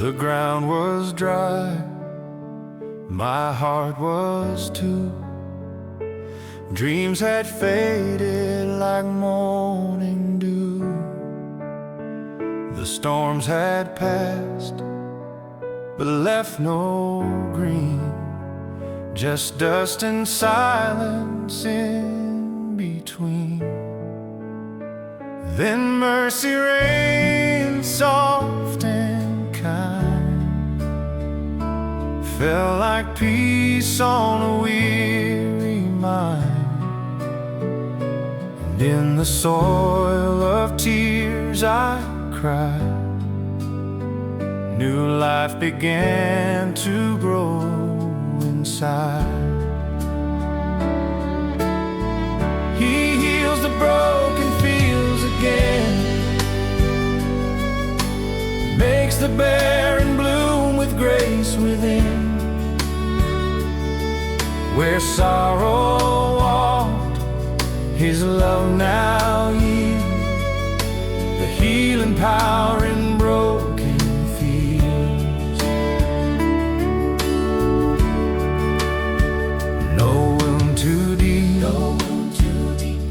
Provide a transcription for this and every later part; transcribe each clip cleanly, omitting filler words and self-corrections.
The ground was dry, my heart was too. Dreams had faded like morning dew. The storms had passed, but left no green, just dust and silence in between. Then mercy rained soft and kind, fell like peace on a weary mind. And in the soil of tears I cried, new life began to grow inside. He heals the broken fields again, makes the barren bloom with grace within. Where sorrow walked, His love now yields the healing power in broken fields. No wound too deep,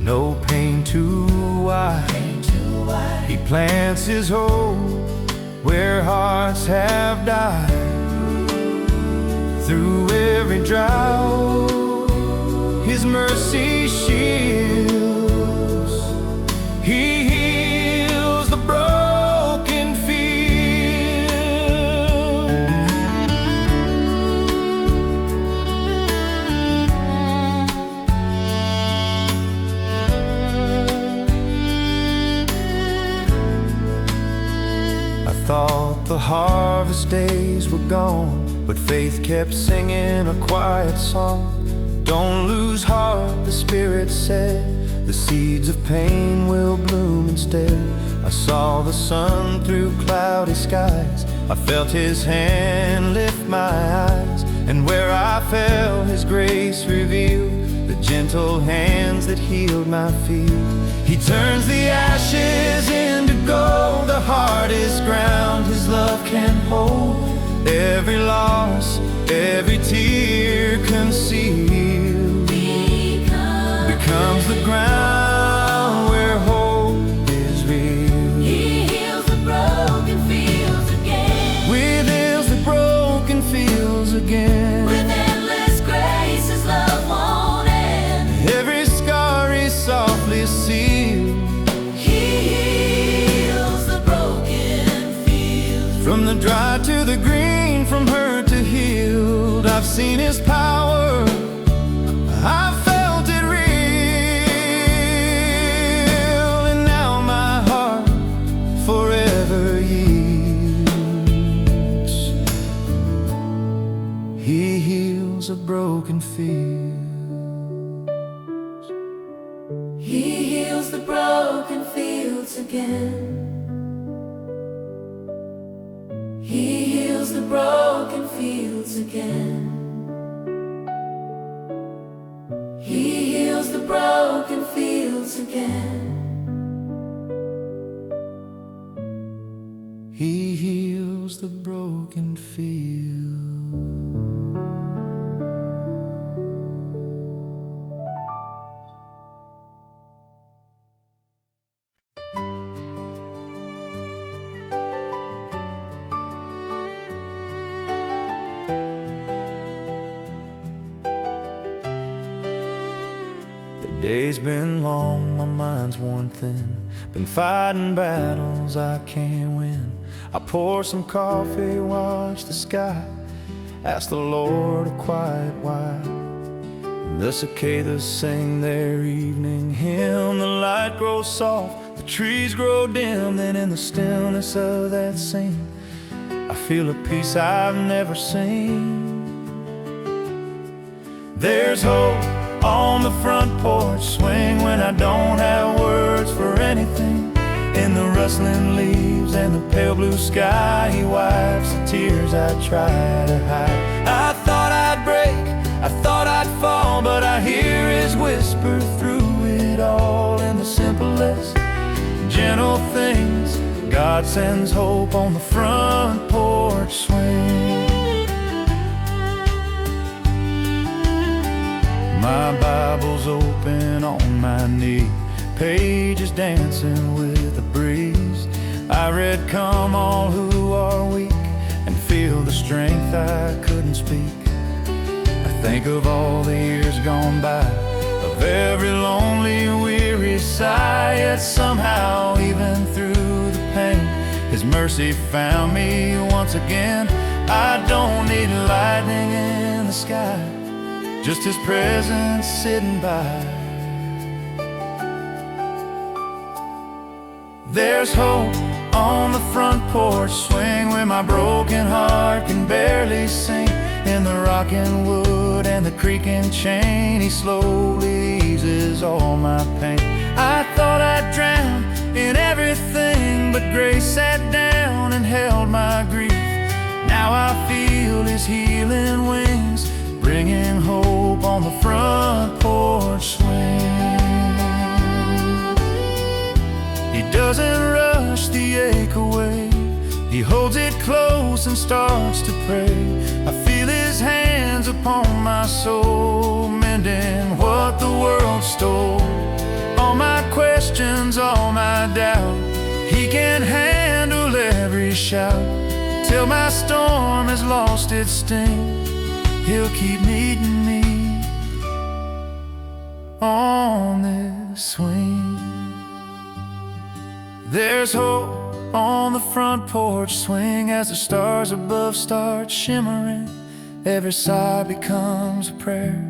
no pain too wide. He plants His hope where hearts have died. Through every drought, His mercy shields. He heals the broken field. I thought the harvest days were gone, but faith kept singing a quiet song. Don't lose heart, the Spirit said, the seeds of pain will bloom instead. I saw the sun through cloudy skies, I felt His hand lift my eyes. And where I fell, His grace revealed the gentle hands that healed my field. He turns the ashes into gold, the hardest ground His love can hold. Every loss, every tear concealed becomes the ground where hope is real. He heals the broken fields again. With heals the broken fields again. With endless grace, His love won't end. Every scar is softly sealed. He heals the broken fields. From the dry to the green, from hurt to healed, I've seen His power, I've felt it real. And now my heart forever yields. He heals a broken field. He heals the broken fields again. He heals the broken fields again. He heals the broken fields again. He heals the broken field. The day's been long, my mind's worn thin. Been fighting battles I can't win. I pour some coffee, watch the sky, ask the Lord a quiet while. The cicadas sing their evening hymn. The light grows soft, the trees grow dim. Then in the stillness of that scene, I feel a peace I've never seen. There's hope on the front porch swing when I don't have words for anything. In the rustling leaves and the pale blue sky, He wipes the tears I try to hide. I thought I'd break, I thought I'd fall, but I hear His whisper through it all. In the simplest, gentle things, God sends hope on the front porch porch swing. My Bible's open on my knee, pages dancing with the breeze. I read, "Come all who are weak, and feel the strength I couldn't speak." I think of all the years gone by, of every lonely, weary sigh, yet somehow, even through the pain, His mercy found me once again. I don't need lightning in the sky, just His presence sitting by. There's hope on the front porch swing, when my broken heart can barely sing. In the rocking wood and the creaking chain, He slowly eases all my pain. I thought I'd drown in everything, but grace sat down and held my grief. Now I feel His healing wings, bringing hope on the front porch swing. He doesn't rush the ache away, He holds it close and starts to pray. I feel His hands upon my soul, mending what the world stole. All my questions, all my doubt, He can handle every shout. Till my storm has lost its sting, He'll keep meeting me on this swing. There's hope on the front porch swing, as the stars above start shimmering. Every sigh becomes a prayer,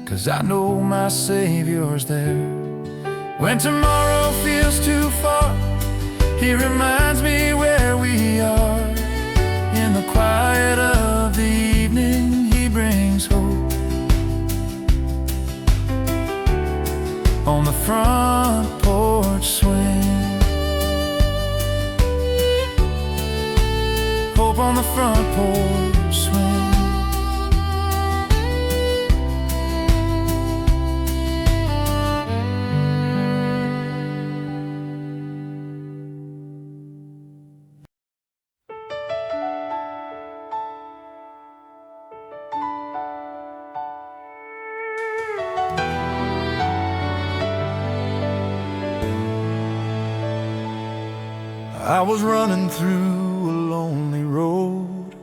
'cause I know my Savior's there. When tomorrow feels too far, He reminds me where we are. In the quiet of the evening, He brings hope on the front porch swing. Hope on the front porch swing. I was running through a lonely road,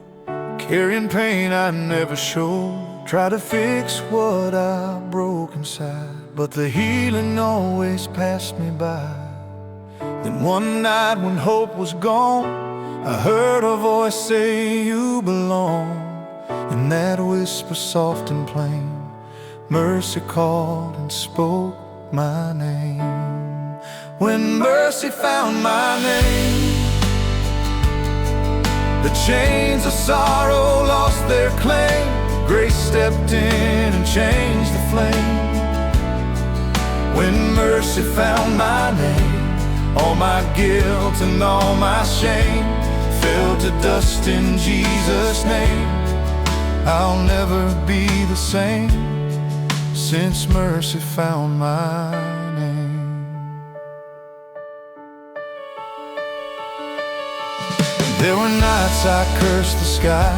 carrying pain I never showed. Tried to fix what I broke inside, but the healing always passed me by. Then one night when hope was gone, I heard a voice say, "You belong." And that whisper, soft and plain, mercy called and spoke my name. When mercy found my name, the chains of sorrow lost their claim. Grace stepped in and changed the flame. When mercy found my name, all my guilt and all my shame fell to dust in Jesus' name. I'll never be the same since mercy found my name. There were nights I cursed the sky,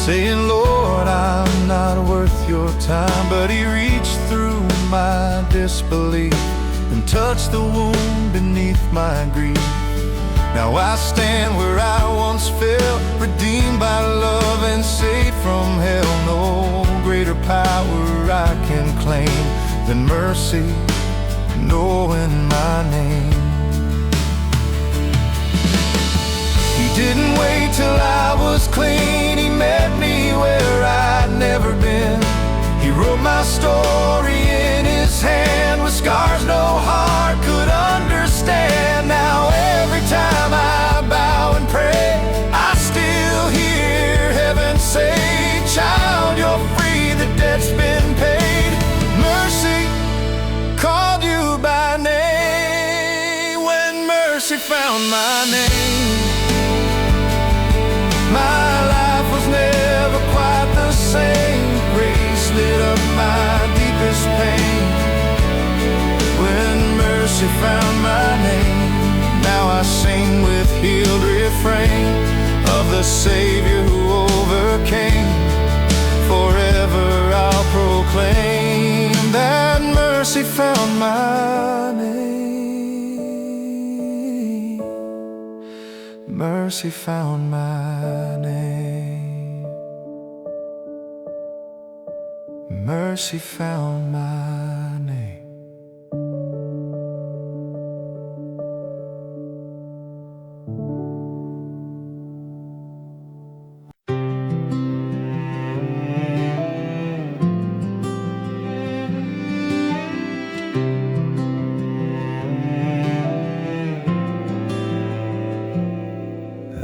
saying, "Lord, I'm not worth your time." But He reached through my disbelief and touched the wound beneath my grief. Now I stand where I once fell, redeemed by love and saved from hell. No greater power I can claim than mercy, knowing my name. He didn't wait till I was clean, He met me where I'd never been. He wrote my story in His hand, with scars no heart could understand. Now every time I bow and pray, I still hear heaven say, "Child, you're free, the debt's been paid." Mercy called you by name. When mercy found my name, my life was never quite the same. Grace lit up my deepest pain. When mercy found my name, now I sing with healed refrain of the Savior mercy found my name. Mercy found my name.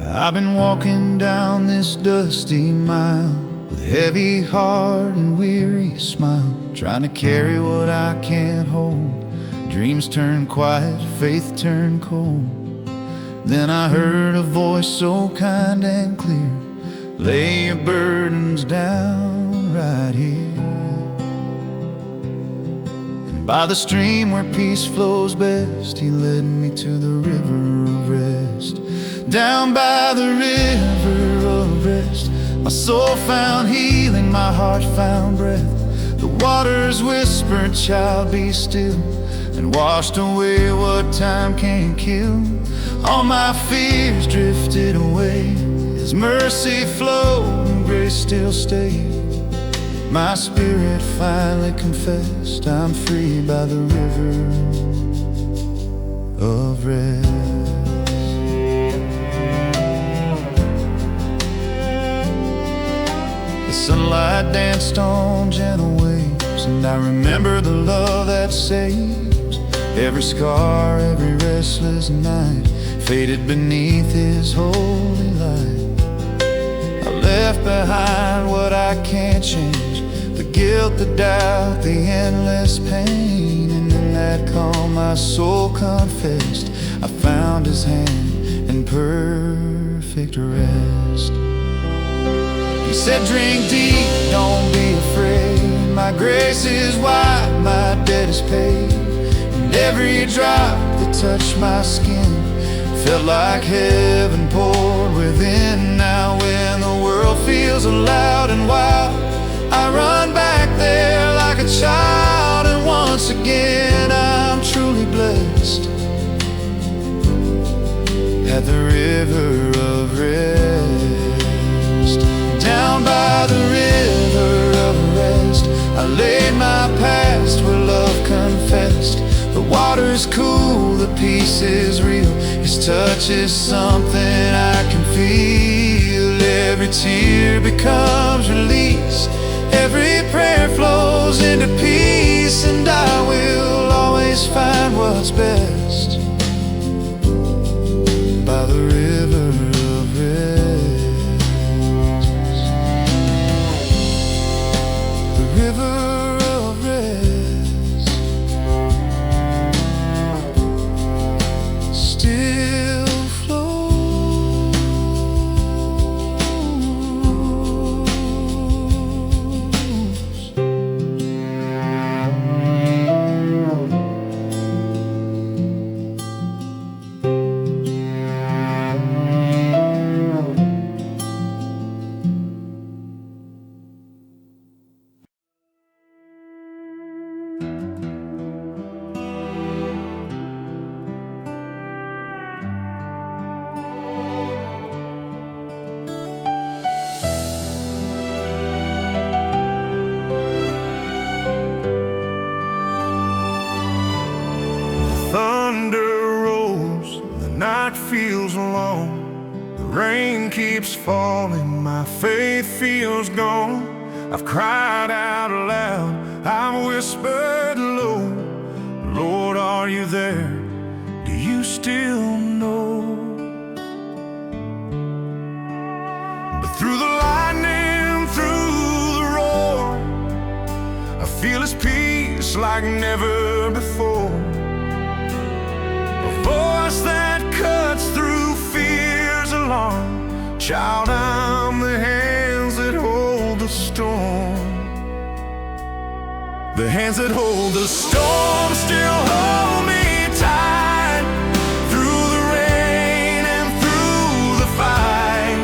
I've been walking down this dusty mile with heavy heart and weary smile, trying to carry what I can't hold. Dreams turn quiet, faith turn cold. Then I heard a voice so kind and clear, lay your burdens down right here. And by the stream where peace flows best, he led me to the river of rest. Down by the river of rest, my soul found healing, my heart found breath. The waters whispered, child, be still, and washed away what time can't kill. All my fears drifted away, his mercy flowed and grace still stayed. My spirit finally confessed, I'm free by the river of rest. The sunlight danced on gentle waves, and I remember the love that saves. Every scar, every restless night faded beneath his holy light. I left behind what I can't change, the guilt, the doubt, the endless pain. And in that calm my soul confessed, I found his hand in perfect rest. He said, drink deep, don't be afraid. My grace is wide, my debt is paid. And every drop that touched my skin felt like heaven poured within. Now when the world feels loud and wild, I run back there like a child. And once again I'm truly blessed at the river of rest. Down by the river of rest, I laid my past where love confessed. The water's cool, the peace is real, his touch is something I can feel. Every tear becomes release, every prayer flows into peace. And I will always find what's best by the river of rest. The river of rest still flows. Thunder rolls, the night feels long, the rain keeps falling, my faith feels gone. I've cried out loud, I've whispered low, Lord, are you there? Do you still know? But through the lightning, through the roar, I feel his peace like never before. A voice that cuts through fear's alarm. Child, I'm the hands that hold the storm. The hands that hold the storm still hold me tight. Through the rain and through the fight.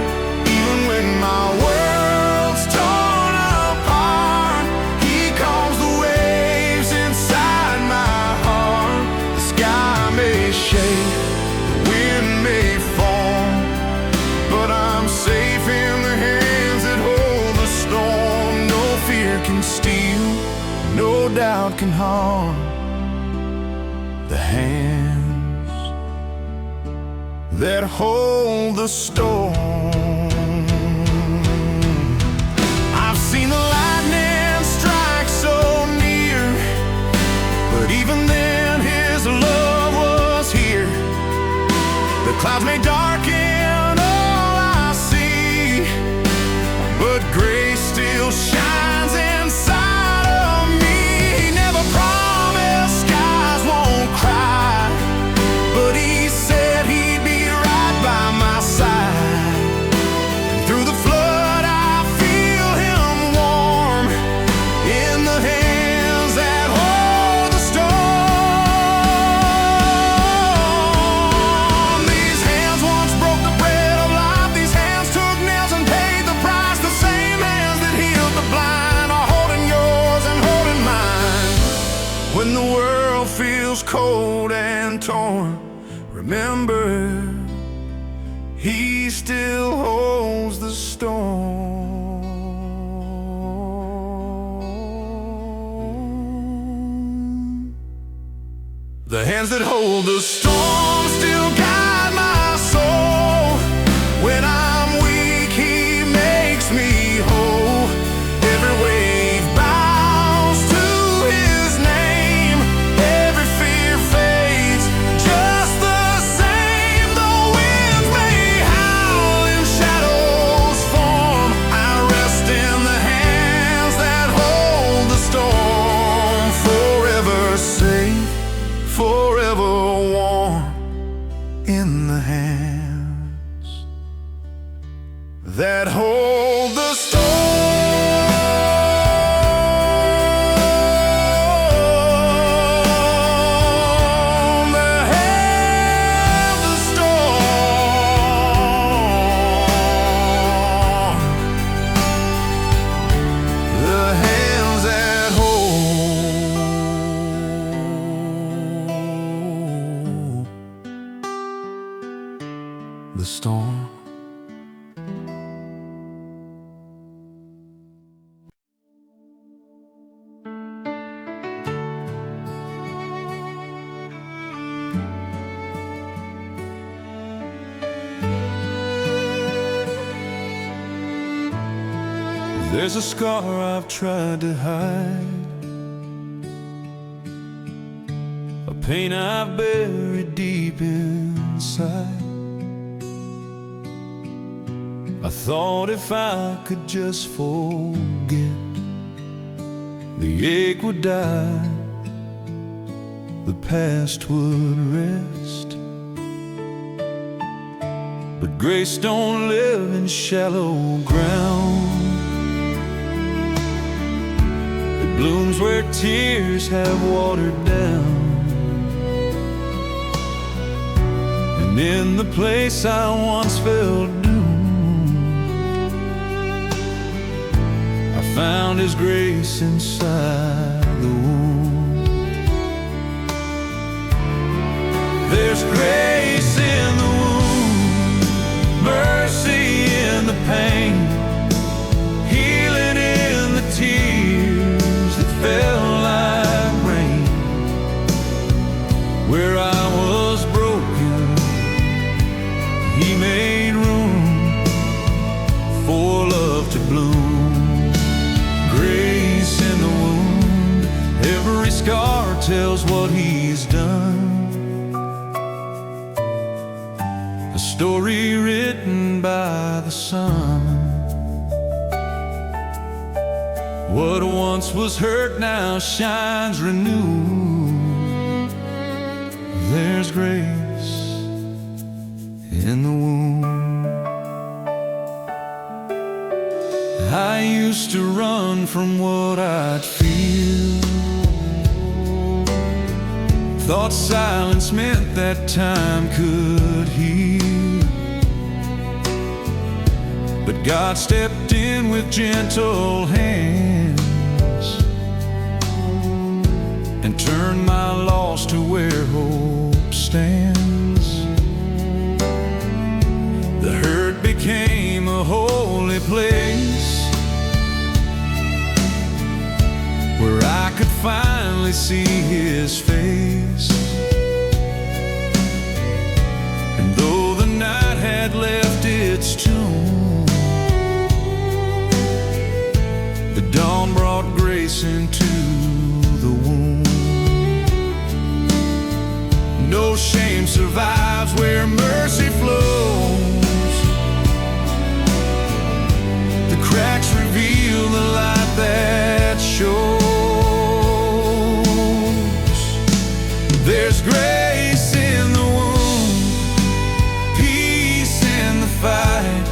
Even when my world's torn apart, he calms the waves inside my heart. The sky may shake, the wind may fall, doubt can harm. The hands that hold the storm. I've seen the lightning strike so near, but even then His love was here. The clouds may darken all I see, but grace still shines inside of me. He never promised skies won't cry, but He said He'd be right by my side. Through the flood I feel Him warm in the hands that hold the storm. These hands once broke the bread of life. These hands took nails and paid the price. The same hands that healed the blind are holding yours and holding mine. When the world feels cold and torn, remember, He still holds the storm. The hands that hold the storm still guide my soul. When I'm weak, He makes me whole. Every wave bows to His name. Every fear fades just the same. The winds may howl and shadows form. I rest in the hands that hold the storm. Forever safe, forever warm in the hands that hold the storm. The hands, the storm. The hands that hold the storm. There's a scar I've tried to hide, a pain I've buried deep inside. I thought if I could just forget, the ache would die, the past would rest. But grace don't live in shallow ground. It blooms where tears have watered down. And in the place I once felt found His grace inside the womb. There's grace in the womb, mercy in the pain, healing in the tears that fell like rain. Where I was broken, He made room for love to bloom. Grace in the wound, every scar tells what He's done. A story written by the sun. What once was hurt now shines renewed. There's grace in the womb. I used to run from what I'd feel. Thought silence meant that time could heal. But God stepped in with gentle hands and turned my loss to where hope stands. The hurt became a holy place where I could finally see His face. And though the night had left its tomb, the dawn brought grace into the womb. No shame survives where mercy flows. The cracks reveal the light that shows. There's grace in the womb, peace in the fight,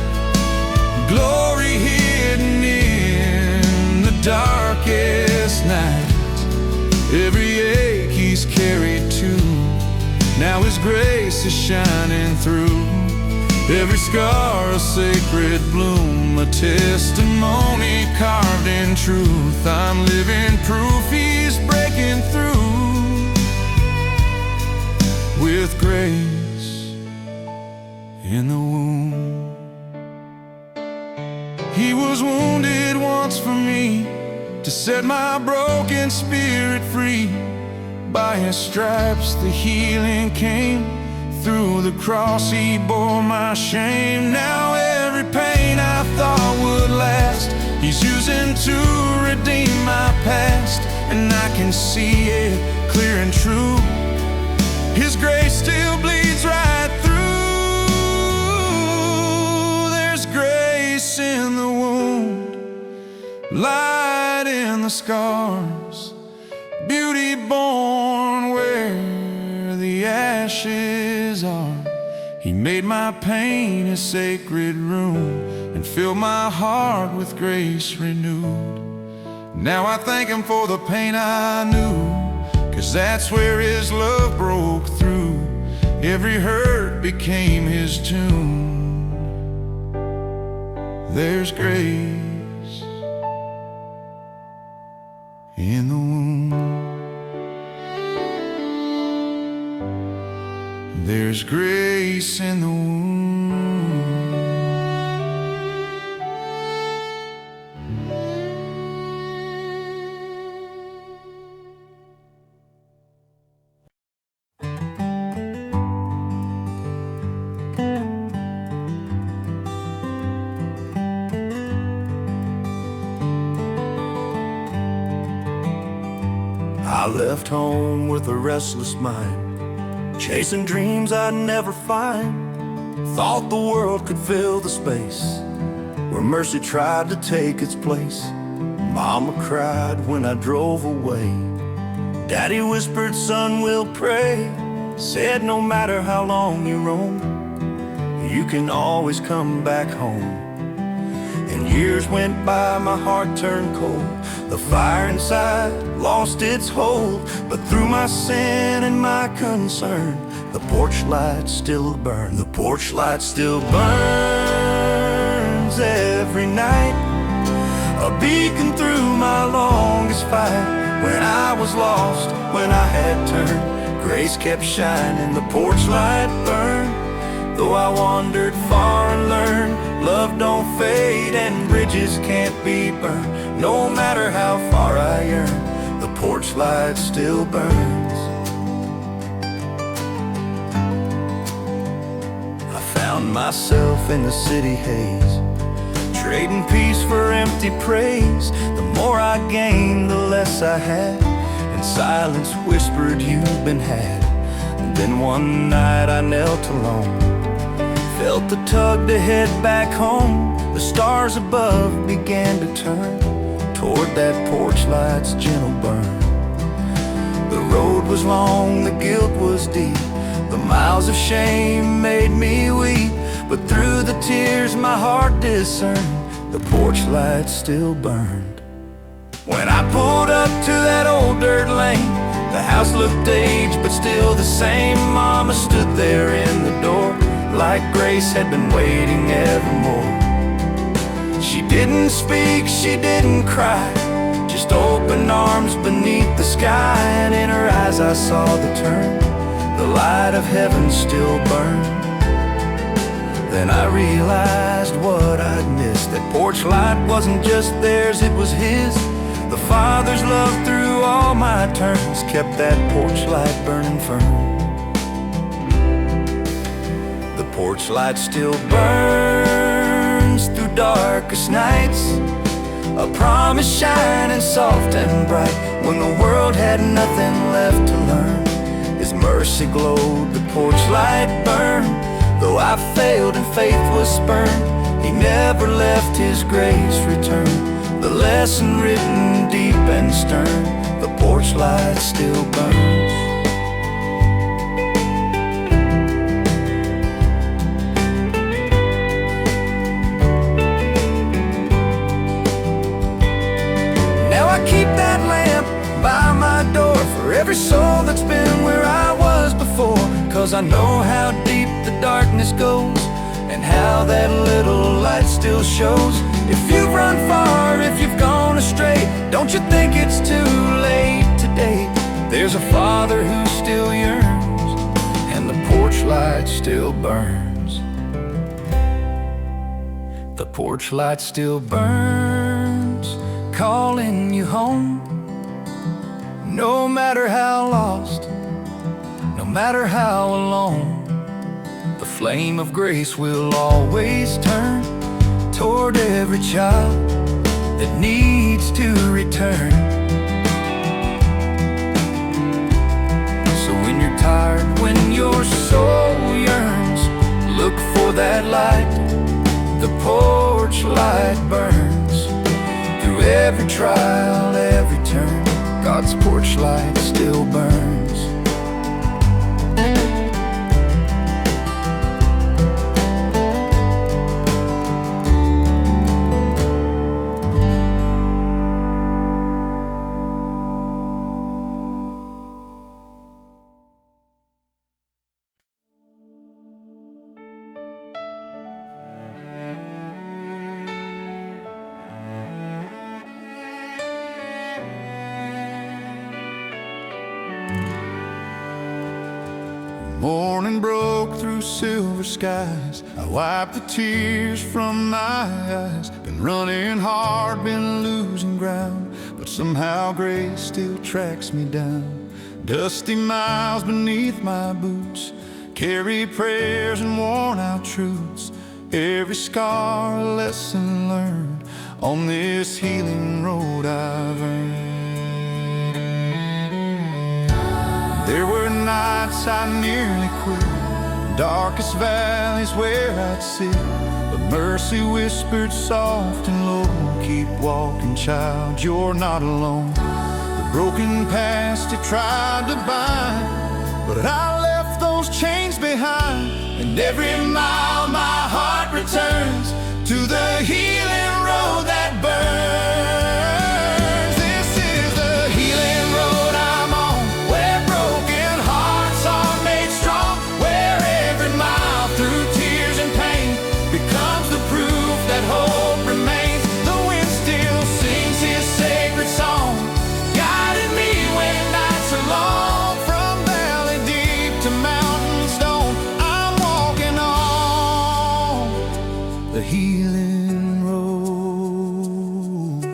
glory hidden in the darkest night. Every ache He's carried to, now His grace is shining through. Every scar a sacred bloom, a testimony carved in truth. I'm living proof He's breaking through with grace in the womb. He was wounded once for me to set my broken spirit free. By His stripes the healing came. Through the cross He bore my shame. Now every pain I thought would last, He's using to redeem my past. And I can see it clear and true. His grace still bleeds right through. There's grace in the wound, light in the scars, beauty born where the ashes are. He made my pain a sacred room and filled my heart with grace renewed. Now I thank Him for the pain I knew, 'cause that's where His love broke through. Every hurt became His tune. There's grace in the womb. There's grace in the womb. I left home with a restless mind, chasing dreams I'd never find. Thought the world could fill the space where mercy tried to take its place. Mama cried when I drove away. Daddy whispered, son, we'll pray. Said no matter how long you roam, you can always come back home. And years went by, my heart turned cold. The fire inside lost its hold. But through my sin and my concern, the porch light still burns. The porch light still burns every night, a beacon through my longest fight. When I was lost, when I had turned, grace kept shining, the porch light burned. Though I wandered far and learned, love don't fade and bridges can't be burned. No matter how far I yearn, the porch light still burns. I found myself in the city haze, trading peace for empty praise. The more I gained, the less I had, and silence whispered, you've been had. And then one night I knelt alone, felt the tug to head back home. The stars above began to turn toward that porch light's gentle burn. The road was long, the guilt was deep, the miles of shame made me weep. But through the tears my heart discerned, the porch light still burned. When I pulled up to that old dirt lane, the house looked aged but still the same. Mama stood there in the door, like grace had been waiting evermore. She didn't speak, she didn't cry, just open arms beneath the sky. And in her eyes I saw the turn, the light of heaven still burned. Then I realized what I'd missed, that porch light wasn't just theirs, it was His. The Father's love through through all my turns, kept that porch light burning firm. The porch light still burns through darkest nights, a promise shining soft and bright. When the world had nothing left to learn, His mercy glowed, the porch light burned. Though I failed and faith was spurned, He never left His grace returned. The lesson written deep and stern, the porch light still burns. Now I keep that lamp by my door for every soul that's been where I was before. 'Cause I know how deep the darkness goes, and how that little light still shows. If you've run far, if you've gone astray, don't you think it's too late today? There's a Father who still yearns, and the porch light still burns. The porch light still burns, calling you home. No matter how lost, no matter how alone, the flame of grace will always turn toward every child that needs to return. So when you're tired, when your soul yearns, look for that light. The porch light burns through every trial, every turn. God's porch light still burns. Morning broke through silver skies, I wiped the tears from my eyes. Been running hard, been losing ground, but somehow grace still tracks me down. Dusty miles beneath my boots carry prayers and worn out truths. Every scar a lesson learned on this healing road I've earned. There were nights I nearly quit, darkest valleys where I'd sit, but mercy whispered soft and low, keep walking, child, you're not alone. The broken past it tried to bind, but I left those chains behind. And every mile my heart returns to the healing road that burns. This is the healing road I'm on, where broken hearts are made strong, where every mile through tears and pain becomes the proof that hope remains. The wind still sings His sacred song, guiding me when nights are long. From valley deep to mountain stone, I'm walking on the healing road.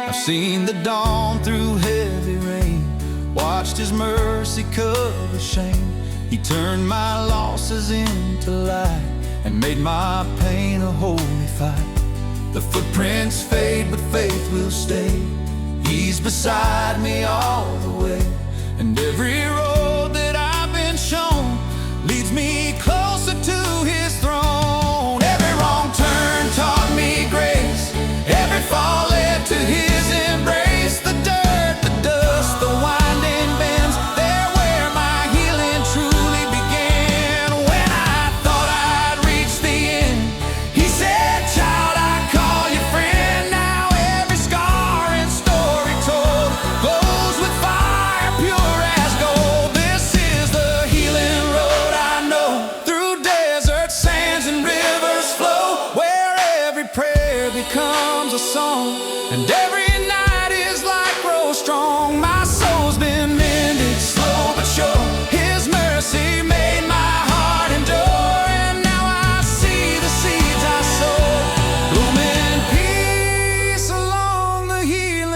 I've seen the dawn through heavy rain, watched His mercy cover shame. He turned my losses into light and made my pain a holy fight. The footprints fade, but faith will stay. He's beside me all the way, and every road that I've been shown leads me closer to His throne. Every wrong turn taught me grace, every fall led to His embrace. The dirt, the dust, the winding bends, they're where my healing truly began. When I thought I'd reached the end, He said, child, I call you friend. Now every scar and story told glows with fire pure as gold. This is the healing road I know, through desert sands and rivers flow, where every prayer becomes a song, and every night is like grow strong. My soul's been mended, slow but sure. His mercy made my heart endure, and now I see the seeds I sowed blooming peace along the healing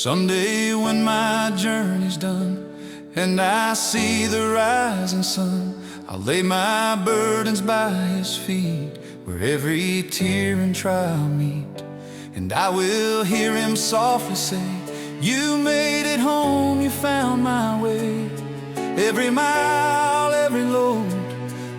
Someday when my journey's done and I see the rising sun, I'll lay my burdens by his feet, where every tear and trial meet. And I will hear him softly say, you made it home, you found my way. Every mile, every load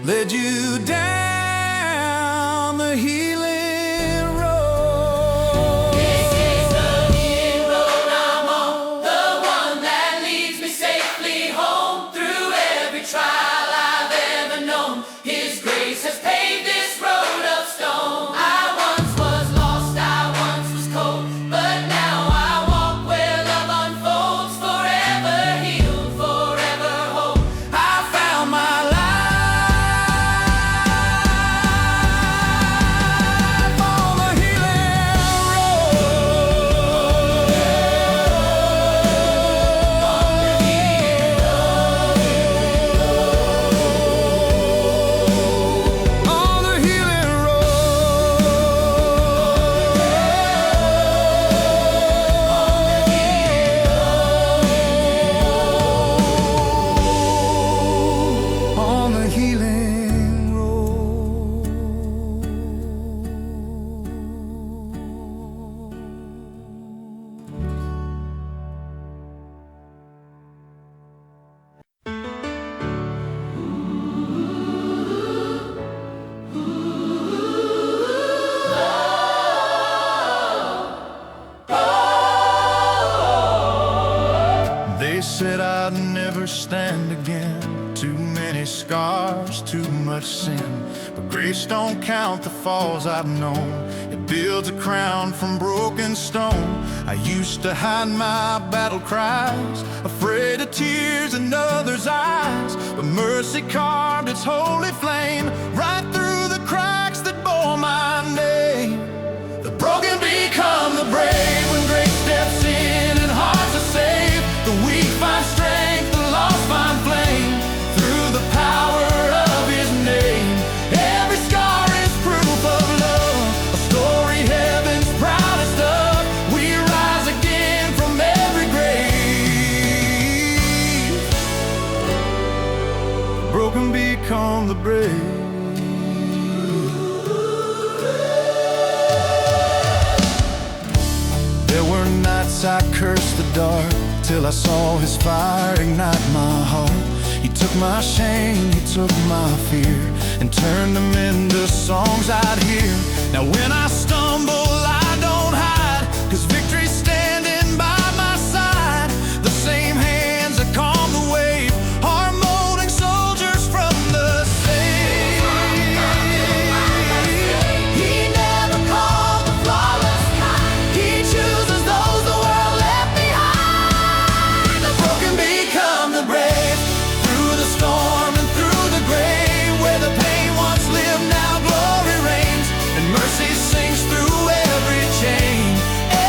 led you down the healing road. This is the healing road I'm on, the one that leads me safely home. Through every trial I've ever known, his grace has paved this road of stone. I once was lost, I once was cold, but now I walk where love unfolds. Forever healed, forever whole, I found my life on the healing road. On the healing road. On the healing road. They said I'd never stand again. Too many scars, too much sin. But grace don't count the falls I've known. It builds a crown from broken stone. I used to hide my battle cries, afraid of tears in others' eyes. But mercy carved its holy flame right through the cracks that bore my name. The broken become the brave when grace steps in and hearts are saved. The weak find strength, the lost find flame through the power of his name. Every scar is proof of love, a story heaven's proudest of. We rise again from every grave. Broken become the brave. There were nights I cursed the dark till I saw his fire ignite my heart. He took my shame, he took my fear, and turned them into songs I'd hear. Now when I stumble, I don't hide, 'cause victory's standing by my side. The same hands that calm the wave are molding soldiers from the same. He never called the flawless kind. He chooses those the world left behind. The broken become the brave, through the storm and through the grave. Where the pain once lived, now glory reigns, and mercy sings through every chain.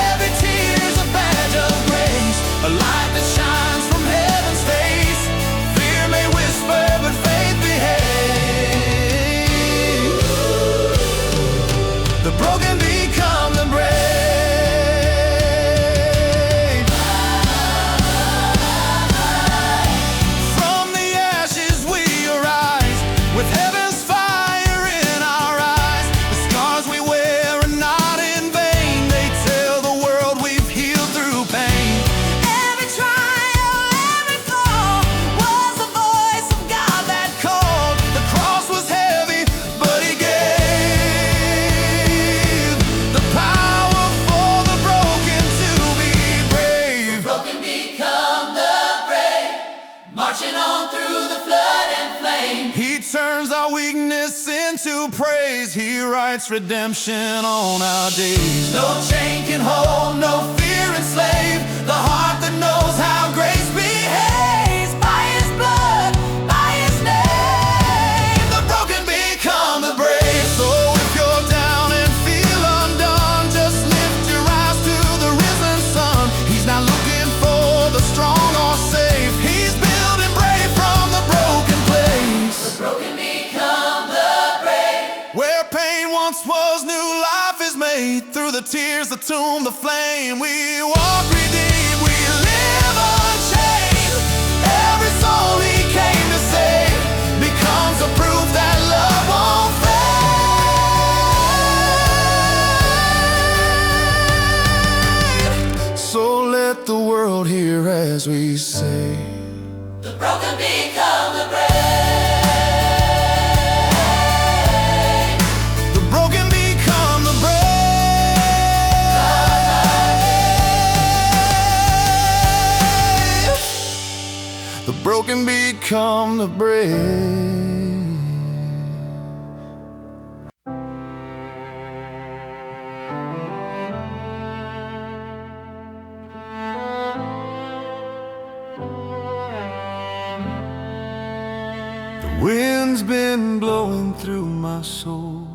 Every tear's a badge of grace, a light that shines from heaven's face. Fear may whisper, but faith behaves. The broken become the brave. From the ashes we arise, with heaven's fire in our eyes. The scars we wear are not in vain. They tell the world we've healed through pain. Every trial, every fall was the voice of God that called. The cross was heavy, but he gave the power for the broken to be brave. broken become the brave, marching on through the flood and flame. He turns our weakness into praise. He writes redemption on our days. No chain can hold, no fear enslaved. The heart that knows how grace behaves. By his blood, by his name, the broken become the brave. So if you're down and feel undone, just lift your eyes to the risen sun. He's not looking for the strong or safe. He's building brave from the broken place. Broken become the brave, Where pain once was, new life is made. Through the tears, the tomb, the flame, we walk redeemed. become the bread. The wind's been blowing through my soul,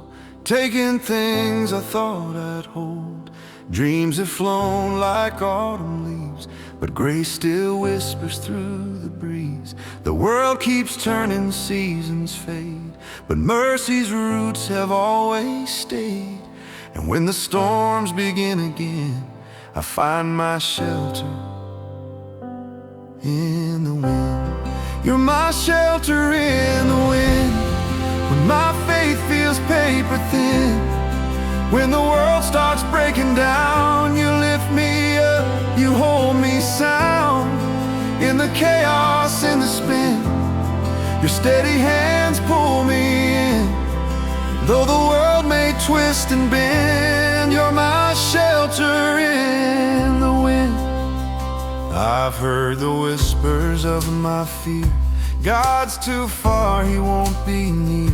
taking things I thought I'd hold. Dreams have flown like autumn leaves, but grace still whispers through the breeze. The world keeps turning, seasons fade, but mercy's roots have always stayed. And when the storms begin again, I find my shelter in the wind. You're my shelter in the wind, when my faith feels paper thin. When the world starts breaking down, you lift me up, you hold me sound. In the chaos, in the spin, your steady hands pull me in. Though the world may twist and bend, you're my shelter in the wind. I've heard the whispers of my fear, God's too far, he won't be near.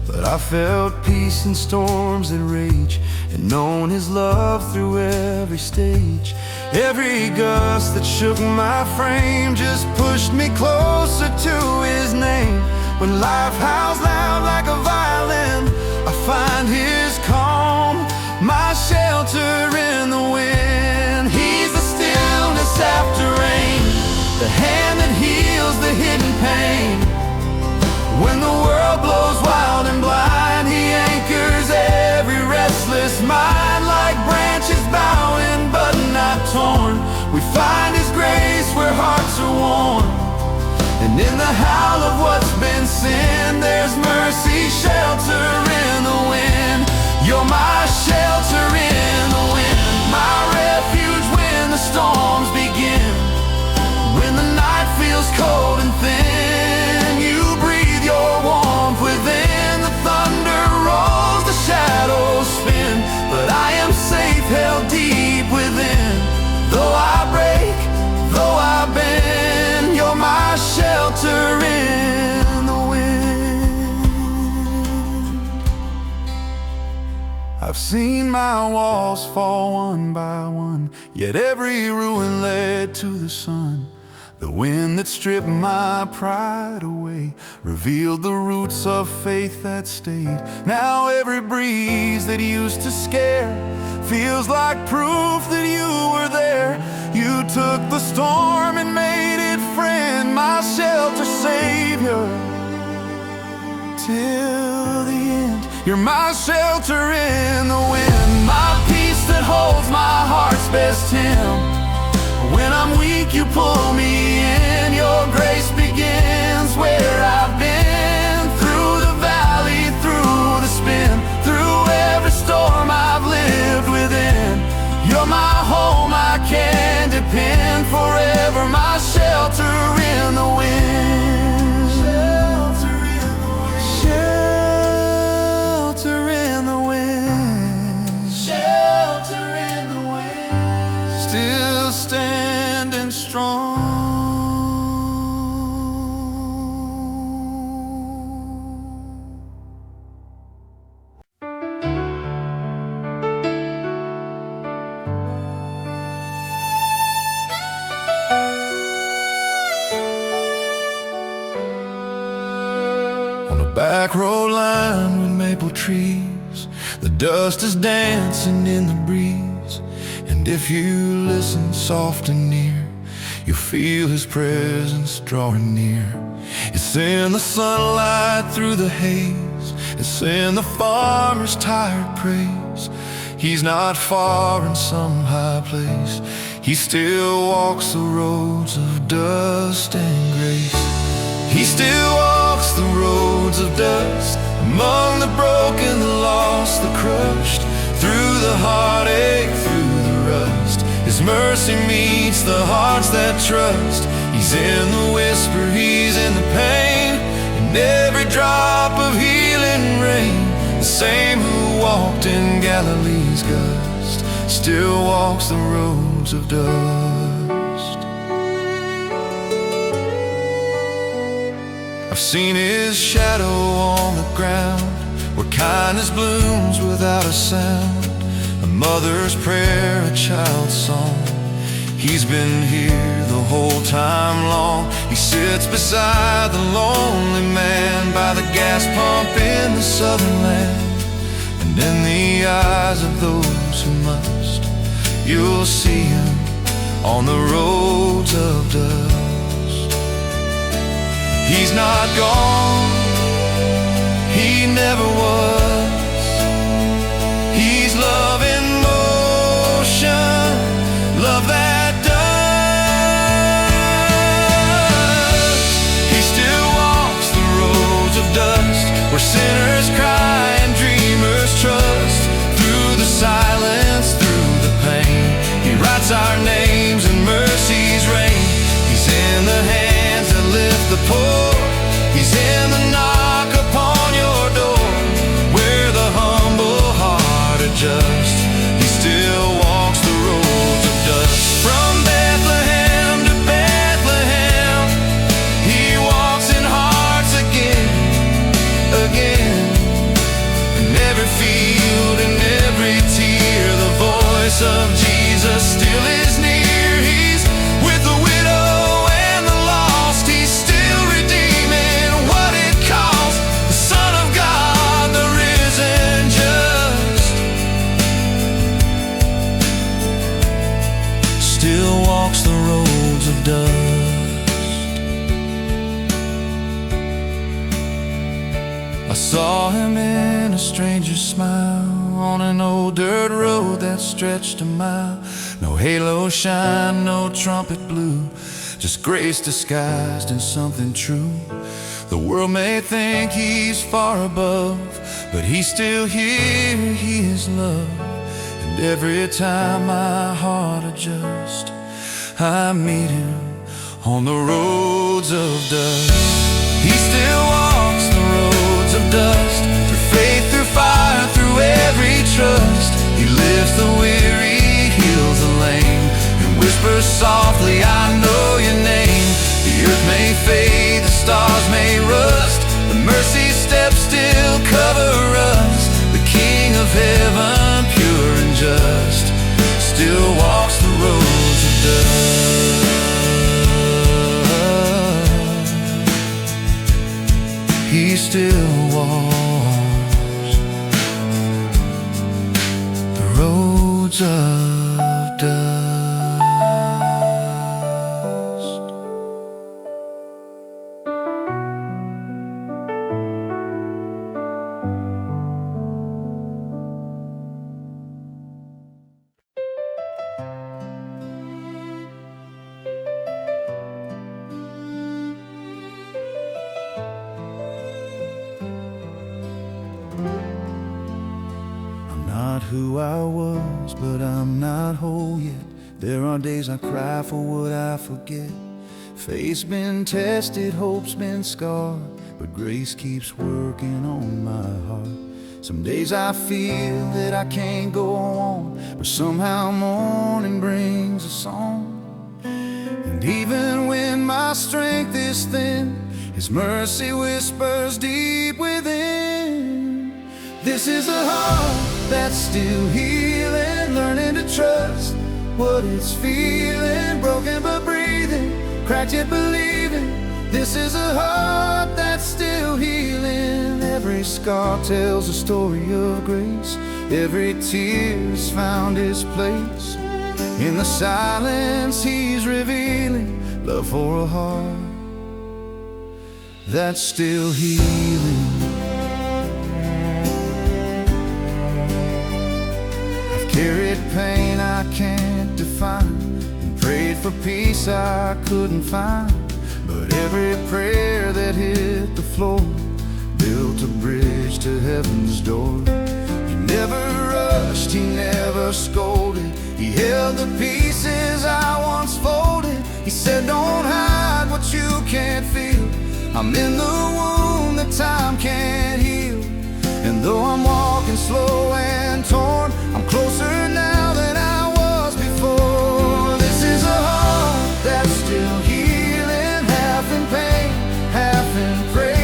But I felt peace in storms that rage, and known his love through every stage. Every gust that shook my frame just pushed me closer to his name. When life howls loud like a violin, I find his calm, my shelter in the wind. He's the stillness after rain, the hand that heals the hidden pain. When the world blows wild and blind, he anchors every restless mind. Like branches bowing but not torn, we find his grace where hearts are worn. And in the howl of what's been sin, there's mercy, shelter in the wind. You're my shelter in the wind, my refuge when the storms begin. When the night feels cold and thin, you breathe your warmth within. The thunder rolls, the shadows spin, but I am safe, held deep within. Though I break, though I bend, you're my shelter in the wind. I've seen my walls fall one by one, yet every ruin led to the sun. The wind that stripped my pride away revealed the roots of faith that stayed. Now every breeze that used to scare feels like proof that you were there. You took the storm and made it friend, my shelter, savior, till the end. You're my shelter in the wind, my peace that holds my heart's best hymn. When I'm weak, you pull me in. Your grace begins where I've been. Through the valley, through the spin, through every storm I've lived within. You're my home, I can depend. Forever my shelter in the wind. Shelter in the wind. Shelter in the wind. Shelter in the wind. Still standing strong. On a back road lined with maple trees, the dust is dancing in the breeze. And if you listen soft and near, you'll feel his presence drawing near. It's in the sunlight through the haze, it's in the farmer's tired praise. He's not far in some high place, he still walks the roads of dust and grace. He still walks the roads of dust, among the broken, the lost, the crushed. Through the heartache, through the rust, his mercy meets the hearts that trust. He's in the whisper, he's in the pain, in every drop of healing rain. The same who walked in Galilee's gust still walks the roads of dust. I've seen his shadow on the ground, where kindness blooms without a sound. A mother's prayer, a child's song. He's been here the whole time long. He sits beside the lonely man by the gas pump in the southern land. And in the eyes of those who must, you'll see him on the roads of dust. He's not gone, he never was. He's love in motion, love that does. He still walks the roads of dust, where sinners cry and dreamers trust. Through the silence, through the pain, he writes our names and mercy's rain. He's in the hands that lift the poor. He's in the knock upon your door, where the humble heart adjusts. He still walks the roads of dust. From Bethlehem to Bethlehem, he walks in hearts again, again. In every field, in every tear, the voice of Jesus still is near. He's with the widow and the lost. He's still redeeming what it cost. The Son of God, the risen just, still walks the roads of dust. I saw him in a stranger's smile, on an old dirt road that stretched a mile. No halo shine, no trumpet blew, just grace disguised in something true. The world may think he's far above, but he's still here, he is love. And every time my heart adjusts, I meet him on the roads of dust. He still walks the roads of dust, through faith, through fire, through every trust. He lifts the weary, heals the lame, and whispers softly, I know your name. The earth may fade, the stars may rust, the mercy steps still cover us. The King of heaven, pure and just, still walks the roads of dust. He still walks the roads of dust. Not who I was, but I'm not whole yet. There are days I cry for what I forget. Faith's been tested, hope's been scarred, but grace keeps working on my heart. Some days I feel that I can't go on, but somehow morning brings a song. And even when my strength is thin, His mercy whispers deep within. This is a heart that's still healing, learning to trust what it's feeling. Broken but breathing, cracked yet believing. This is a heart that's still healing. Every scar tells a story of grace. Every tear's found its place. In the silence He's revealing love for a heart that's still healing. Carried pain I can't define, and prayed for peace I couldn't find. But every prayer that hit the floor built a bridge to heaven's door. He never rushed, He never scolded. He held the pieces I once folded. He said, don't hide what you can't feel. I'm in the wound that time can't heal. And though I'm walking slow and torn, I'm closer now than I was before. This is a heart that's still healing, half in pain, half in prayer.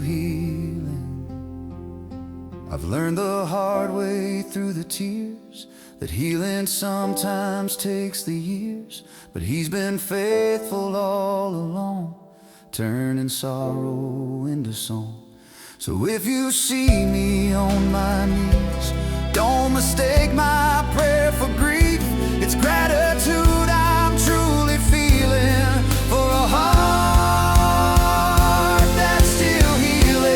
healing. I've learned the hard way through the tears that healing sometimes takes the years, but He's been faithful all along, turning sorrow into song. So if you see me on my knees, don't mistake my prayer for grief. It's gratitude I'm truly feeling for a heart that's still healing.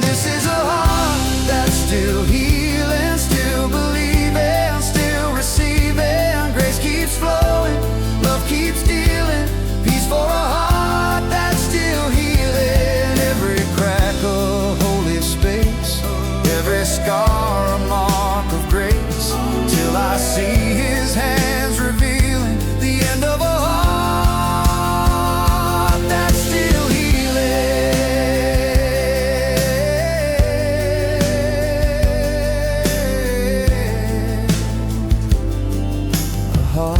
This is a heart that's still healing, still believing, still receiving. Grace keeps flowing, love keeps dealing, peace for a heart that's still healing. Every crack a holy space, every scar a mark of grace, till I see His hands revealing the end of a heart that's still healing. A heart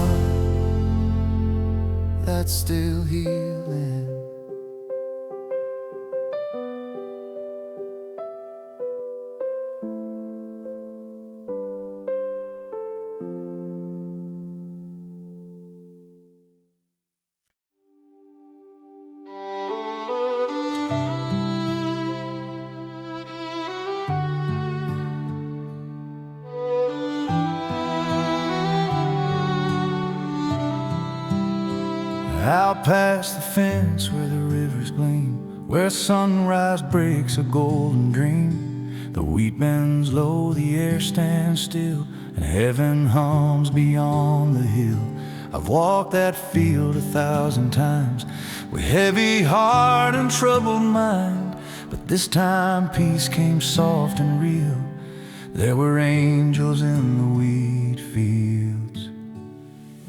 that's still healing. Out past the fence where the rivers gleam, where sunrise breaks a golden dream. The wheat bends low, the air stands still, and heaven hums beyond the hill. I've walked that field 1,000 times with heavy heart and troubled mind, but this time peace came soft and real. There were angels in the wheat fields.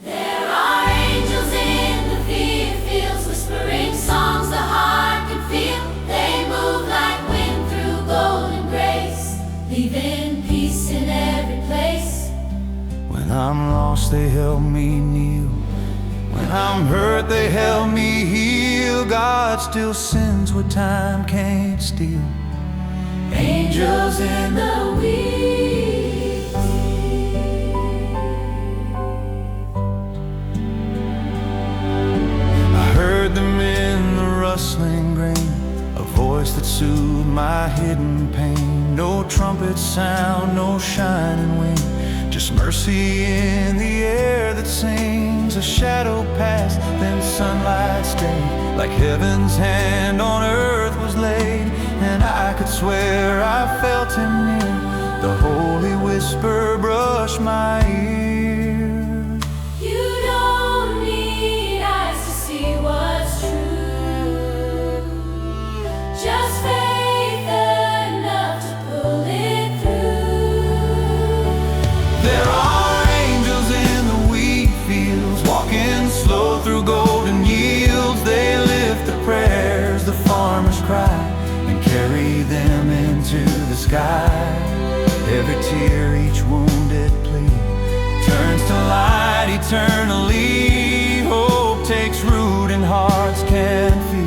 There are angels in the wheat fields, whispering songs the heart can feel. They move like wind through golden grace, leaving peace in every place. When I'm lost, they help me kneel. When I'm hurt, they help me heal. God still sends what time can't steal. Angels in the wheat I heard them in the rustling grain, a voice that soothed my hidden pain. No trumpet sound, no shining wing, just mercy in the air that sings. A shadow passed, then sunlight stayed, like heaven's hand on earth was laid. And I could swear I felt Him near, the holy whisper brushed my ear. You don't need eyes to see what's true, just faith enough to pull it through. There are angels in the wheat fields, walking slow through golden yields. They lift the prayers the farmers cry and carry them into the sky. Every tear, each wounded plea, turns to light eternally. Hope takes root in hearts can feel.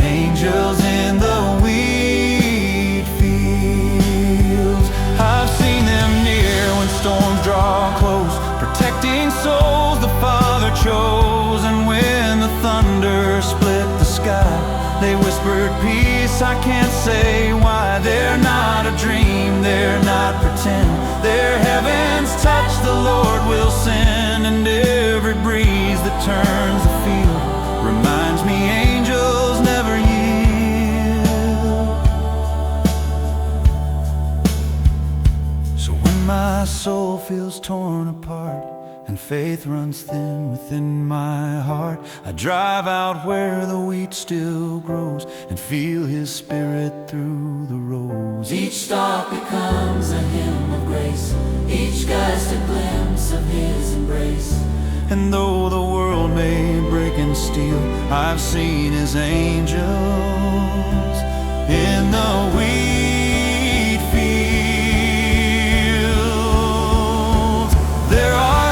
Angels in the wheat fields. I've seen them near when storms draw close, protecting souls the Father chose. And when the thunder split the sky, they whispered peace, I can't say why. They're not a dream, they're not pretend. Their heaven's touch the Lord will send. And every breeze that turns the field reminds me angels never yield. So when my soul feels torn apart and faith runs thin within my heart, I drive out where the wheat still grows and feel His Spirit through the rows. Each stalk becomes a hymn of grace, each gust a glimpse of His embrace. And though the world may break and steal, I've seen His angels in the wheat fields. There are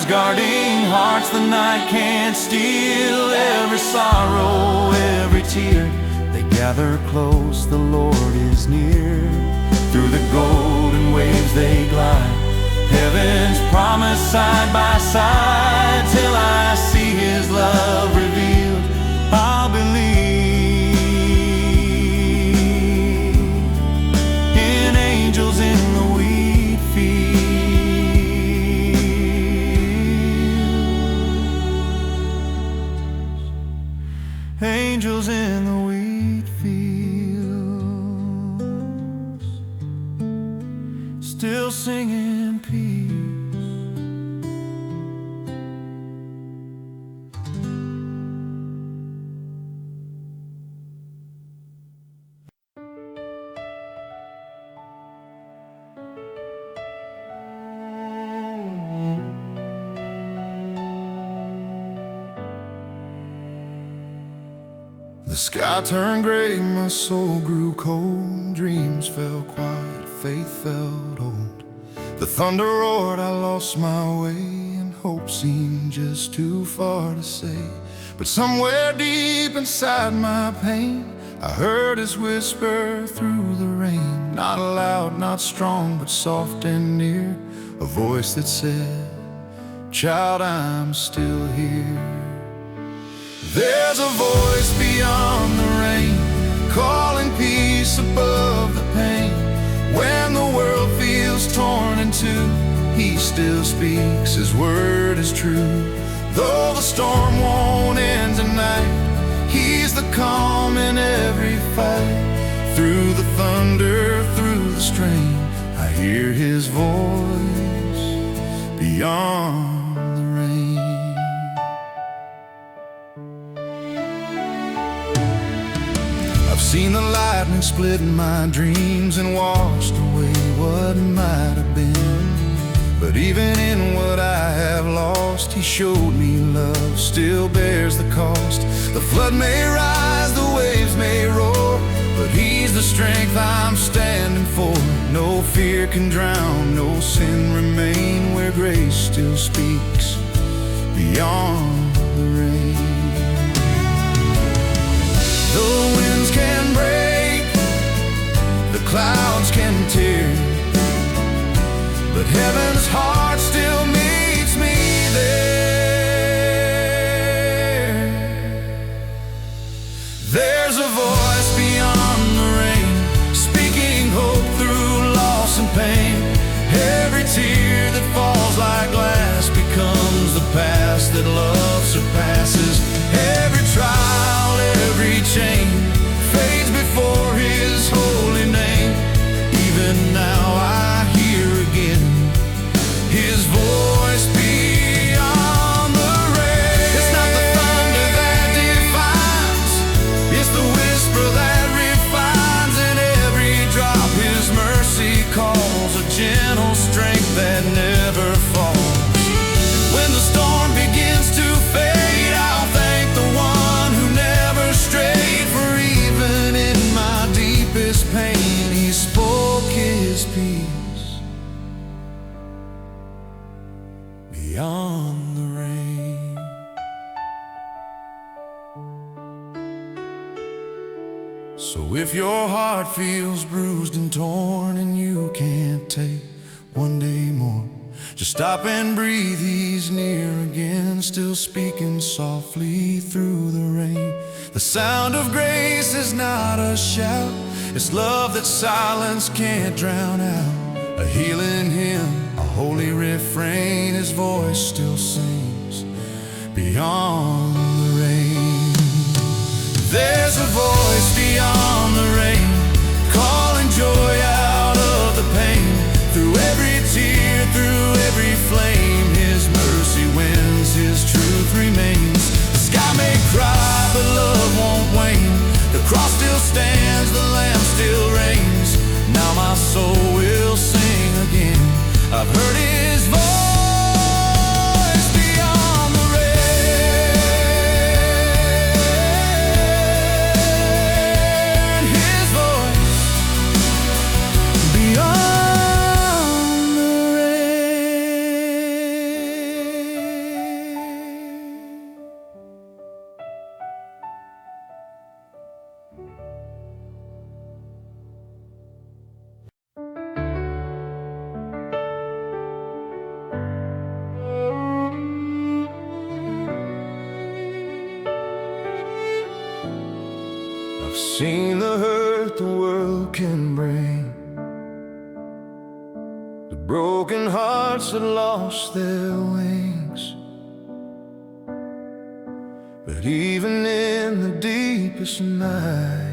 guarding hearts the night can't steal every sorrow, every tear. They gather close, the Lord is near. Through the golden waves they glide, heaven's promise side by side. Till I see His love revealed, I'll believe in angels in the wheat fields. Angels in the wheat fields, still singing peace. The sky turned gray, my soul grew cold. Dreams fell quiet, faith felt old. The thunder roared, I lost my way, and hope seemed just too far to say. But somewhere deep inside my pain, I heard His whisper through the rain. Not loud, not strong, but soft and near. A voice that said, "Child, I'm still here." There's a voice beyond the rain, calling peace above the pain. When the world feels torn in two, He still speaks, His word is true. Though the storm won't end tonight, He's the calm in every fight. Through the thunder, through the strain, I hear His voice beyond the rain. I've seen the lightning split in my dreams and washed away what might have been. But even in what I have lost, He showed me love still bears the cost. The flood may rise, the waves may roar, but He's the strength I'm standing for. No fear can drown, no sin remain, where grace still speaks beyond the rain. The winds can break, the clouds can tear, but heaven's heart still meets me there. There's a voice beyond the rain, speaking hope through loss and pain. Every tear that falls like glass becomes the past that love surpasses. Every trial, every chain fades before His holy name. Even now I hear again His voice beyond the rain. It's not the thunder that defines, it's the whisper that refines. In every drop His mercy calls, a gentle strength that never falls. When the storm begins to fade, I'll thank the one who never strayed. For even in my deepest pain, He spoke His peace beyond the rain. So if your heart feels bruised and torn and you can't take one day more, just stop and breathe, He's near again, still speaking softly through the rain. The sound of grace is not a shout, it's love that silence can't drown out. A healing hymn, a holy refrain, His voice still sings beyond the rain. There's a voice beyond the rain, calling joy out of the pain. Through every tear, through every flame, His mercy wins, His truth remains. The sky may cry, but love won't wane. The cross still stands, the Lamb still reigns. Now my soul will sing again. I've heard His voice beyond the rain. His voice beyond the rain. I've seen the hurt the world can bring, the broken hearts that lost their wings. But even in the deepest night,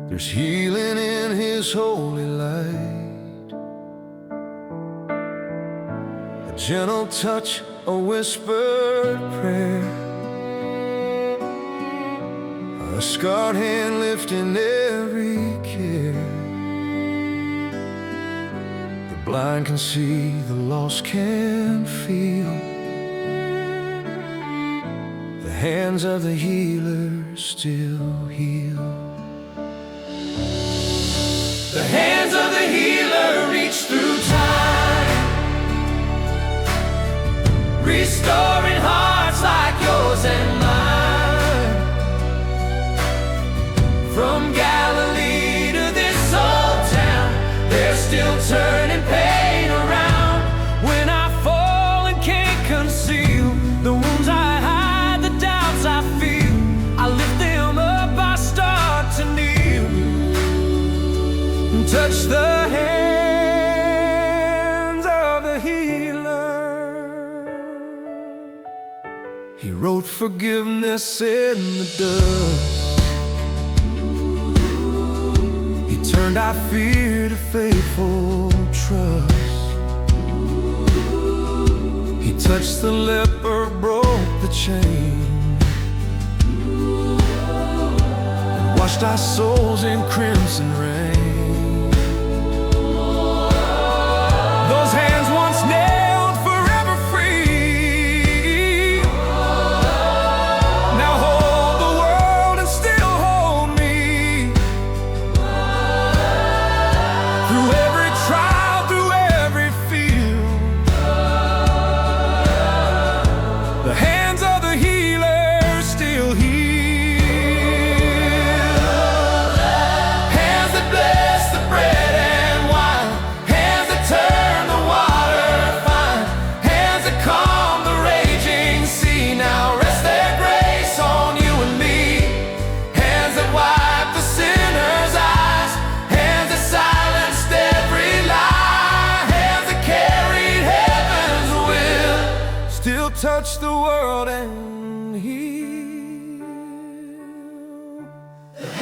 there's healing in His holy light. A gentle touch, a whispered prayer, a scarred hand lifting every care. The blind can see, the lost can feel. The hands of the healer still heal. The hands of the healer reach through time, restoring hearts like yours and mine. From Galilee to this old town, they're still turning pain around. When I fall and can't conceal the wounds I hide, the doubts I feel, I lift them up, I start to kneel and touch the hands of the healer. He wrote forgiveness in the dust. He turned our fear to faithful trust. He touched the leper, broke the chain, and washed our souls in crimson rain. Those hands once nailed, forever free, now hold the world and still hold me. Through every trial, through every field, the hands of the healer still heal. Hands that bless the bread and wine, hands that turn the water fine, hands that calm the raging sea. Now rest their grace on you and me. Hands that wipe the sinner's eyes, hands that silenced every lie, hands that carried heaven's will, Still touch the world and heal.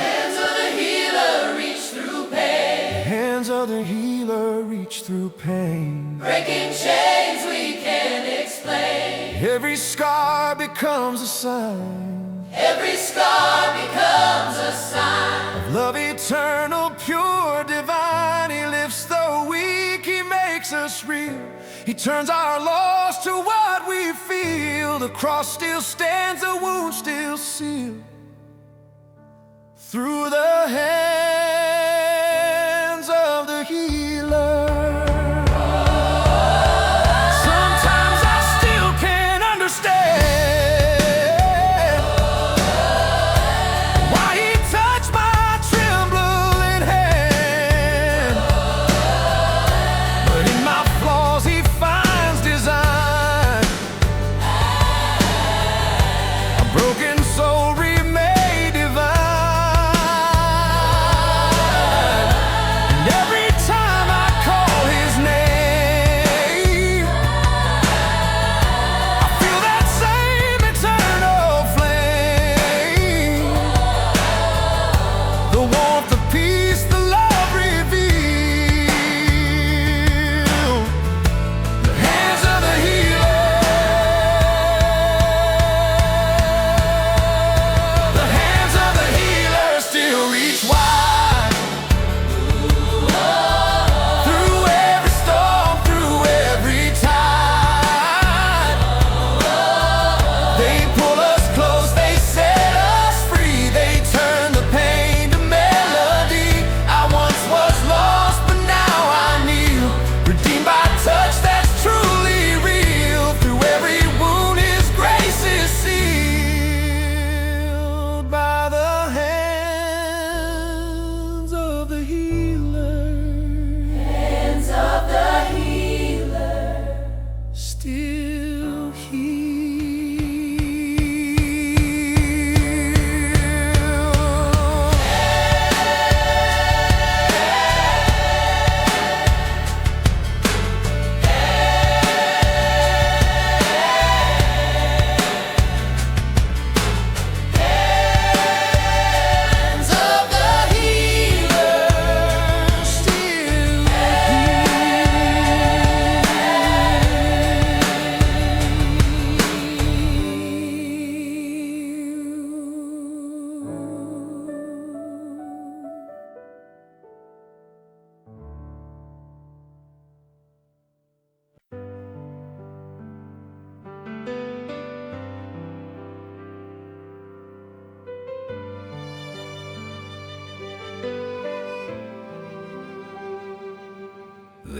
hands of the healer reach through pain, The hands of the healer reach through pain. breaking chains we can't explain. Every scar becomes a sign Every scar becomes a sign of love eternal, pure, divine. He lifts the weak, He makes us real. He turns our loss to what we feel. The cross still stands, the wound still sealed. Through the hands of the healer. Sometimes I still can't understand why He touched my trembling hand. But in my flaws He finds design. A broken soul remade divine.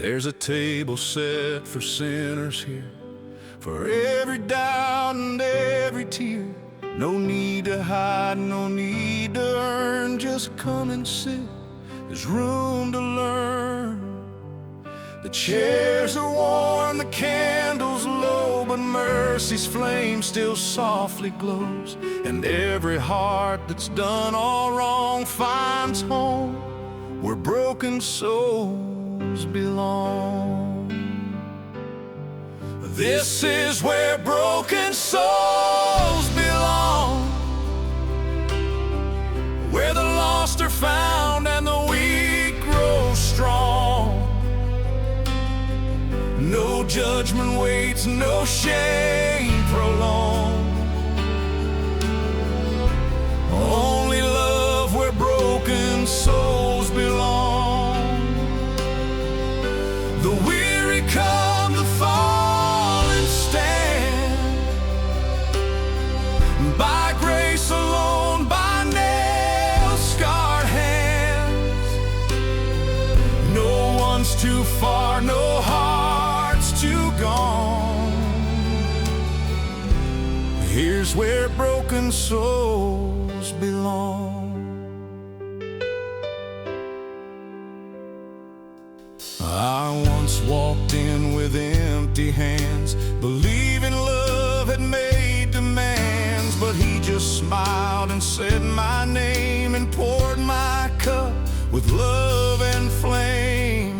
There's a table set for sinners here, for every doubt and every tear. No need to hide, no need to earn, just come and sit. There's room to learn. The chairs are warm, the candles low, but mercy's flame still softly glows. And every heart that's done all wrong finds home where broken souls belong. This is where broken souls belong, where the lost are found and the weak grow strong. No judgment waits, no shame prolonged. Only love where broken souls belong. The weary come, the fallen stand, by grace alone, by nail-scarred hands. No one's too far, no heart's too gone. Here's where broken souls belong. I once walked in with empty hands, believing love had made demands. But he just smiled and said my name and poured my cup with love and flame.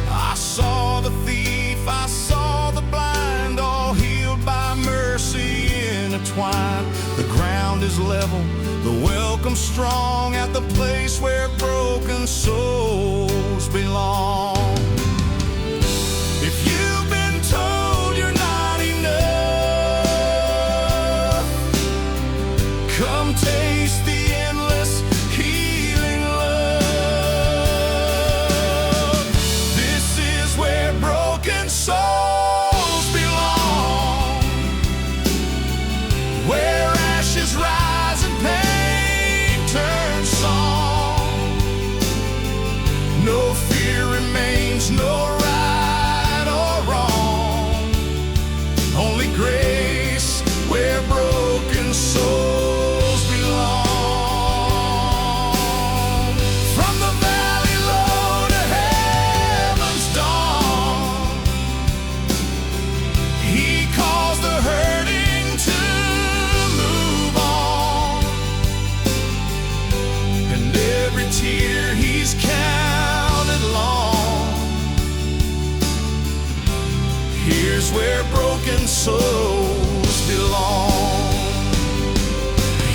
I saw the thief, I saw the blind, all healed by mercy intertwined. The ground is level, the welcome strong, at the place where broken souls belong. If you've been told you're not enough, come taste the endless healing love. This is where broken souls belong, where ashes rise and pain turns song. No fear remains, no right or wrong, only grace where broken souls belong. From the valley low to heaven's dawn, he calls the hurting to move on. And every tear he's counted long. Here's where broken souls belong.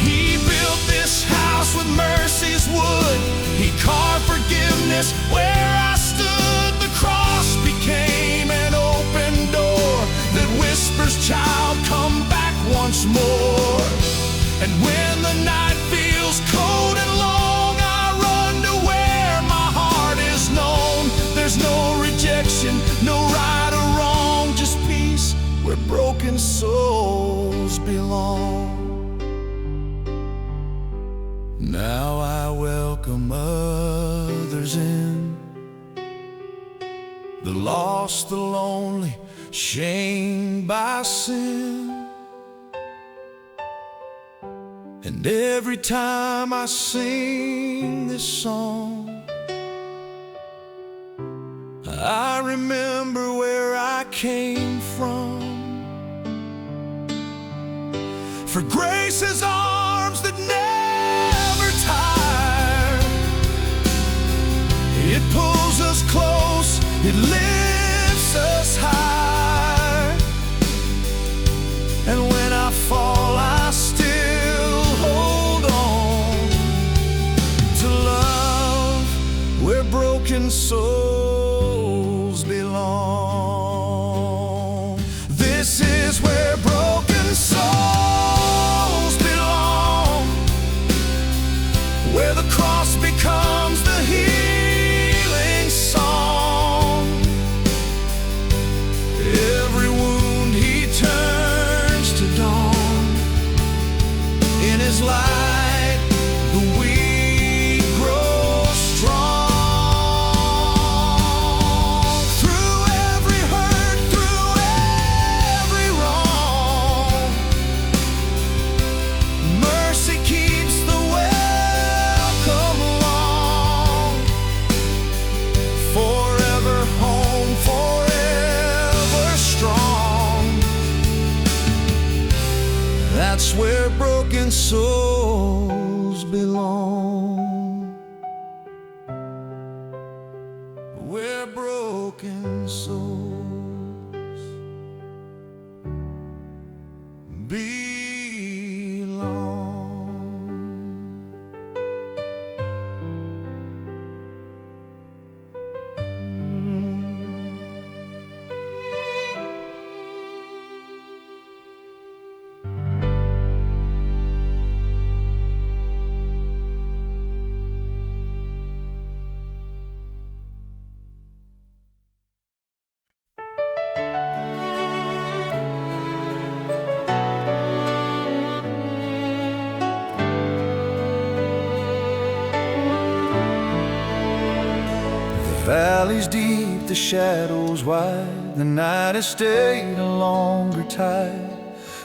He built this house with mercy's wood. He carved forgiveness where I stood. The cross became an open door that whispers, child, come back once more. And when the night feels cold and long, I run to where my heart is known. There's no rejection, no right or wrong, just peace where broken souls belong. Now I welcome others in, the lost, the lonely, shamed by sin. And every time I sing this song, I remember where I came from. For grace's arms that never tire, it pulls us close, it lifts us high. And when I fall, I still hold on to love where broken souls belong. This is where broken souls belong, where the cross becomes the healing song. Every wound he turns to dawn. In his light, the weak grow strong. That's where broken souls belong. Where broken souls belong. The valley's deep, the shadows wide, the night has stayed a longer tide.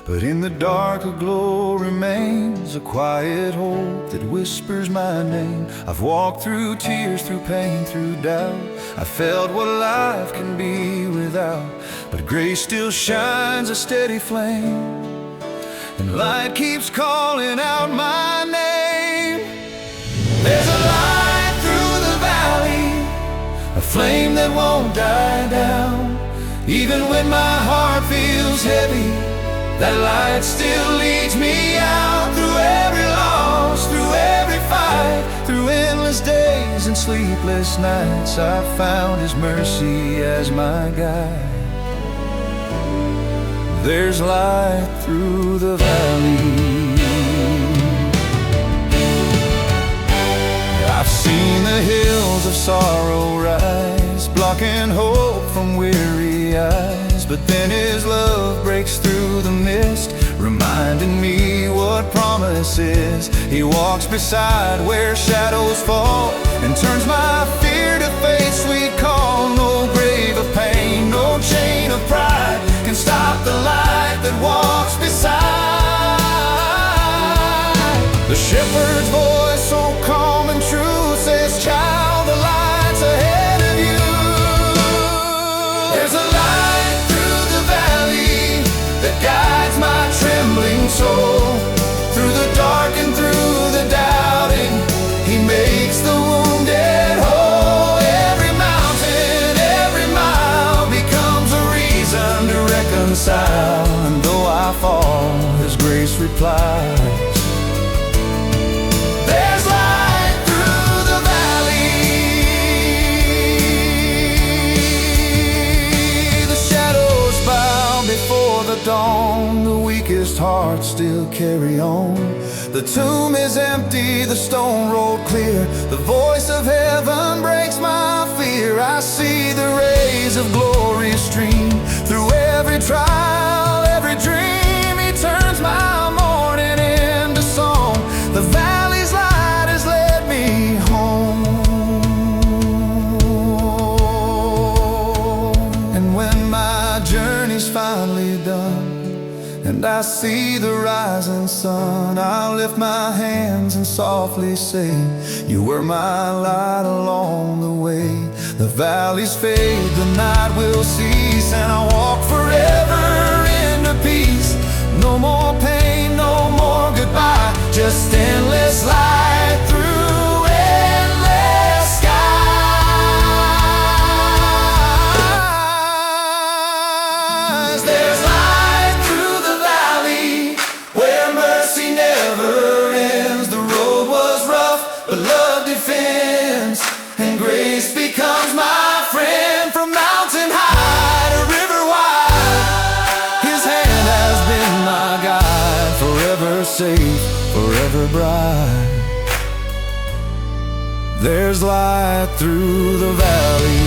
But in the dark a glow remains, a quiet hope that whispers my name. I've walked through tears, through pain, through doubt. I felt what life can be without, but grace still shines a steady flame, and light keeps calling out my name. There's a light through the valley, a flame that won't die down. Even when my heart feels heavy, that light still leads me out. Through every loss, through every fight, through endless days and sleepless nights, I've found His mercy as my guide. There's light through the valley. I've seen the hills of sorrow rise, blocking hope from weary eyes. But then His love breaks through the mist, reminding me what promise is. He walks beside where shadows fall, and turns my fear to faith, sweet call. No grave of pain, no chain of pride can stop the light that walks beside. The shepherd's voice, so calm and true, says, child, the light's ahead of you. There's a light through the valley that guides my trembling soul. Through the dark and through the doubting, He makes the wounded whole. Every mountain, every mile becomes a reason to reconcile. And though I fall, His grace replies. There's light through the valley. The shadows bow before the dawn, the weakest hearts still carry on. The tomb is empty, the stone rolled clear, the voice of heaven breaks my fear. I see the rays of glory stream through every trial, every dream. He turns my mourning into song. The valley's light has led me home. And when my journey's finally done, and I see the rising sun, I'll lift my hands and softly say, You were my light along the way. The valleys fade, the night will cease, and I'll walk forever into peace. No more pain, no more goodbye, just endless light through endless skies. There's light through the valley where mercy never ends. The road was rough, but love defends, and grace becomes my friend. From mountain high to river wide, His hand has been my guide. Forever safe, forever bright. There's light through the valley.